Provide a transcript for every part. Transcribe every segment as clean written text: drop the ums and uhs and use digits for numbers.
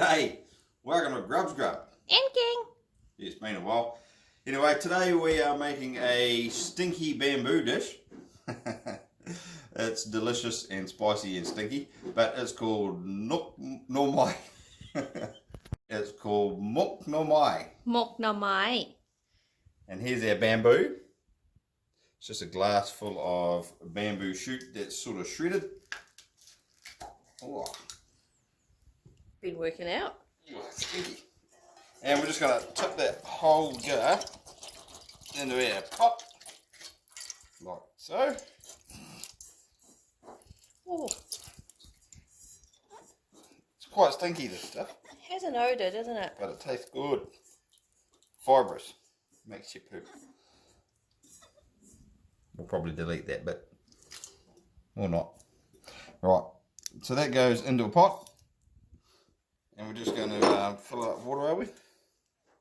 G'day, welcome to Grub's Grub. And King. Yeah, it's been a while. Anyway, today we are making a stinky bamboo dish. It's delicious and spicy and stinky, but it's called no mai. It's called mok no mai. Mok no mai. And here's our bamboo. It's just a glass full of bamboo shoot that's sort of shredded. Oh. Been working out. Oh, stinky. And we're just going to tip that whole jar into our pot, like so. Oh. It's quite stinky, this stuff. It has an odour, doesn't it? But it tastes good. Fibrous. Makes you poop. We'll probably delete that bit. Or not. Right. So that goes into a pot. And we're just going to fill it up with water, are we?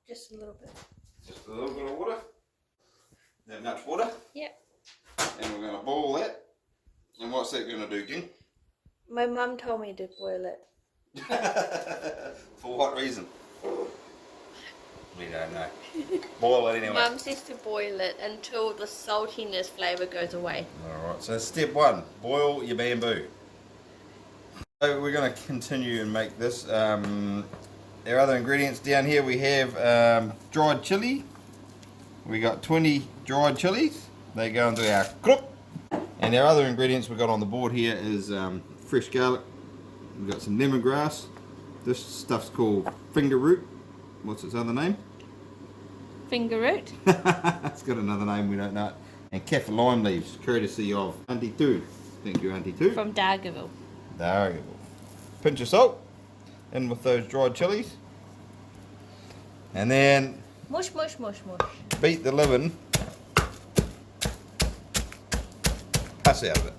Just a little bit. Just a little bit of water. That much water. Yep. And we're going to boil that. And what's that going to do, King? My mum told me to boil it. For what reason? We don't know. Boil it anyway. Mum says to boil it until the saltiness flavour goes away. Alright, so step one, boil your bamboo. So we're going to continue and make this. Our other ingredients down here, we have dried chili. We got 20 dried chilies. They go into our crook. And our other ingredients we got on the board here is fresh garlic. We've got some lemongrass. This stuff's called finger root. What's its other name? Finger root. It's got another name, we don't know it. And kaffir lime leaves, courtesy of Auntie Too. Thank you, Auntie Too. From Dargaville. There we go. Pinch of salt in with those dried chilies. And then Mush, mush, mush, mush. beat the living pus out of it.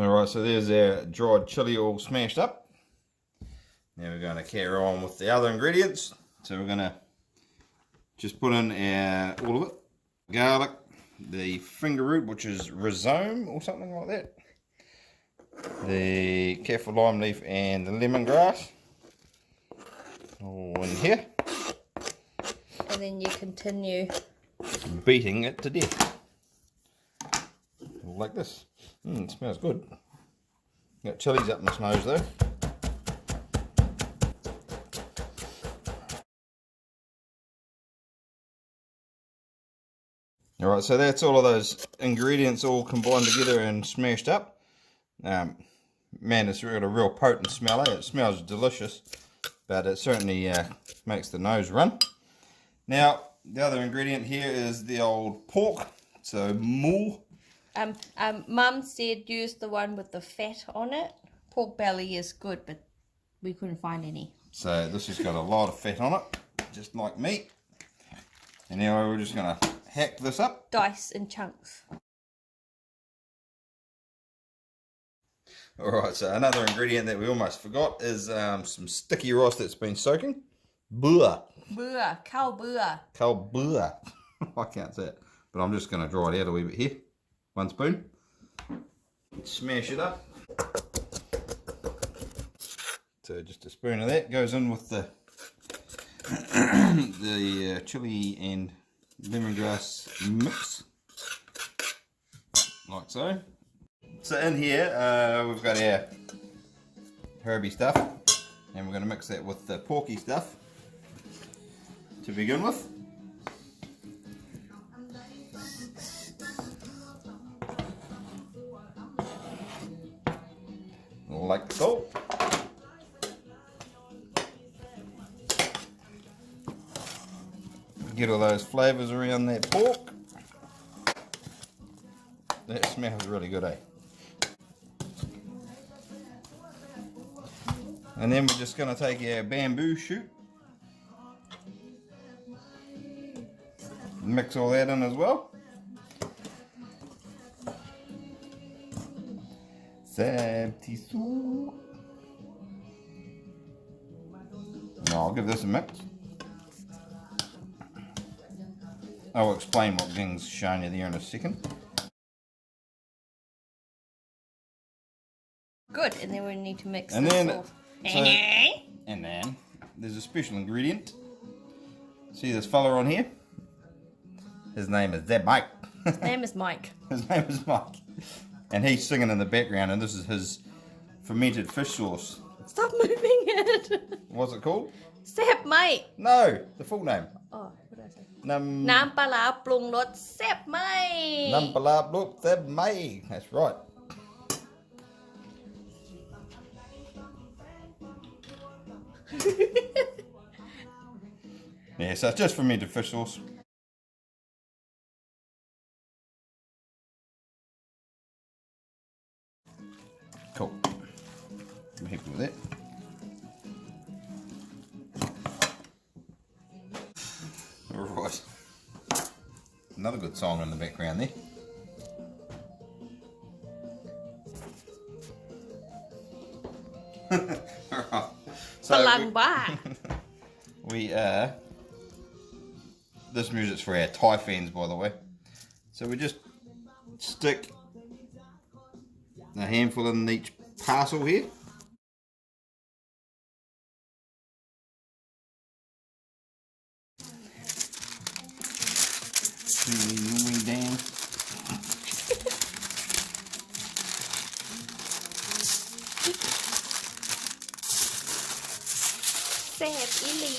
Alright, so there's our dried chili all smashed up. Now we're going to carry on with the other ingredients. So we're going to just put in all of it. Garlic, the finger root, which is rhizome or something like that. The kaffir lime leaf and the lemongrass. All in here. And then you continue Beating it to death. Like this. It smells good. Got chilies up my nose though. Alright, so that's all of those ingredients all combined together and smashed up. Man, it's got a real potent smell. It smells delicious, but it certainly makes the nose run. Now, the other ingredient here is the old pork, so moo. Mum said use the one with the fat on it. Pork belly is good, but we couldn't find any. So this has got a lot of fat on it, just like meat. And now we're just going to hack this up. Dice in chunks. Alright, so another ingredient that we almost forgot is some sticky rice that's been soaking. Bua. Bua, cow bua. Cow bua. I can't say it, but I'm just going to dry it out a wee bit here. 1 spoon. Smash it up. So just a spoon of that goes in with the the chili and lemongrass mix, like so. So in here we've got our herby stuff, and we're going to mix that with the porky stuff to begin with. Like so. Get all those flavours around that pork. That smells really good, eh? And then we're just going to take our bamboo shoot, mix all that in as well. Now I'll give this a mix. I'll explain what Ging's showing you there in a second. Good, and then we need to mix And this then- off. so- And then there's a special ingredient. See this fella on here? His name is Mike. His name is Mike. His name is Mike. And he's singing in the background, and this is his fermented fish sauce. Stop moving it. What's it called? แซ่บไหม No, the full name. Oh, what did I say? น้ น้ำปลาร้าปรุงรสแซ่บไหม น้ำปลาบลุกเต็มไหม That's right. Yeah, so it's just fermented fish sauce. Cool. I'm happy with that. Alright. Another good song in the background there. Alright. ฝรั่งบ้า we this music's for our Thai fans, by the way. So we just stick a handful in each parcel here. Down. แซ่บอีหลี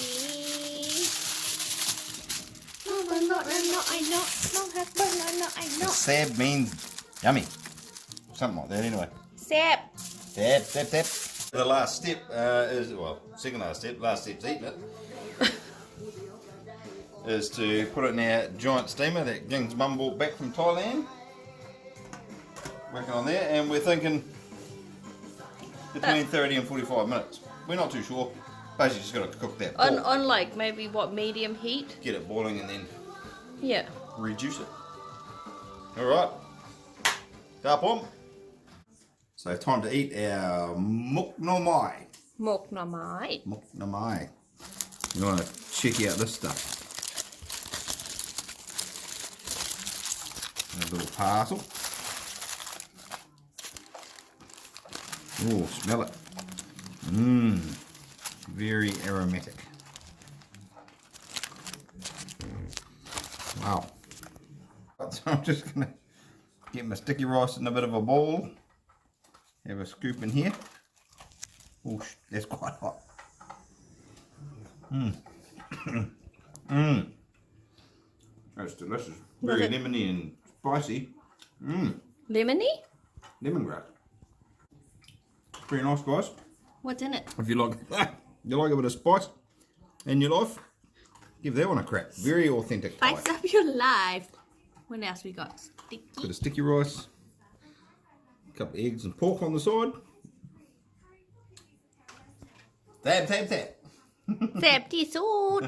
I know. No husband, no, I know. Sab means yummy. Something like that anyway. แซ่บ Sab. The last step is, well, second last step's eating it, is to put it in our giant steamer that Ging's mum brought back from Thailand. Working on there, and we're thinking between 30 and 45 minutes. We're not too sure. Basically just got to cook that pork, on like maybe what medium heat. get it boiling and then Yeah. reduce it. Alright. Start on. So time to eat our mok no mai. หมกหน่อไม้ Mok no mai. You want to check out this stuff. A little parcel. Oh, smell it. Mmm. Very aromatic. Wow. So I'm just going to get my sticky rice in a bit of a bowl. Have a scoop in here. Oh, that's quite hot. That's delicious. Very it- lemony and spicy. Lemony? Lemongrass. Pretty nice, guys. What's in it? If you like a bit of spice in your life, give that one a crack. Very authentic Thai. Spice up your life. What else we got? Bit Sticky. of sticky rice, a couple of eggs and pork on the side. Tap. แซ่บที่สุด